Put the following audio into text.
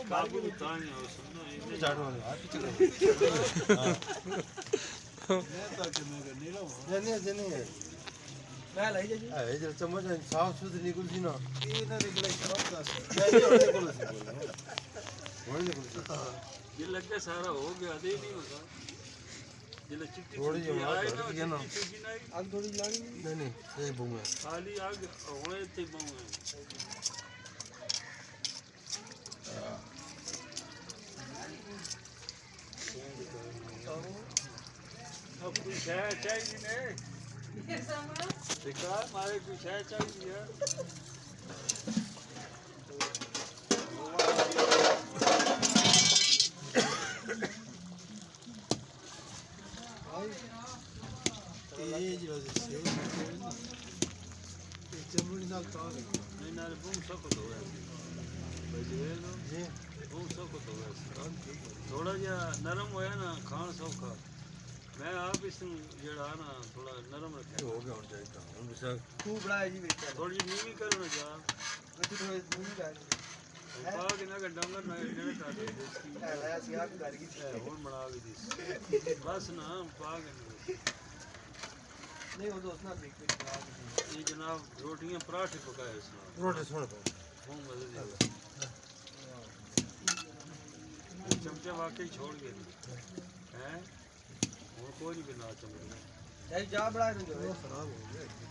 बाबू ताने हो सुनो इतने झाड़ू वाले हाथ पीछे मैं तो कि मैं नहीं लो जने है मैं लाई जी है जरा चम्मच साफ सुथरी निकल सी ना ये ना निकला शराब का नहीं होने को ये लग के सारा हो गया दे नहीं होता जिले चिट्टी थोड़ी सुजी जमा आए कर दिया ना सुजी नहीं आग थोड़ी लानी नहीं ये बुंगा खाली आग होने ते बाऊं अब कोई चाय चाहिए नहीं देखा मारे कोई चाय चाहिए ये जो से चमड़ी ना का नहीं ना बूम सको तो वैसे बजे लो जी बूम सको तो वैसे थोड़ा जा नरम होया ना खान सौखा मैं आप इस जेड़ा ना थोड़ा नरम रखे हो गया और जाएगा हम बिसा तू बड़ा जी बेटा थोड़ी नीवी करो ना जा तू थोड़ी दूर जा पाग ना का डंगर ना इधर का दे देसी है सियाह कर की और बना के दी बस ना पाग नहीं वो दोस्त ना देख के ये जनाब रोटियां पराठे पकाए इसमें रोटी सुन पा बहुत मजे दी चमचे वाकई छोड़ गए हैं और कोई नहीं बिना चमचे जा बड़ा जो खराब हो गया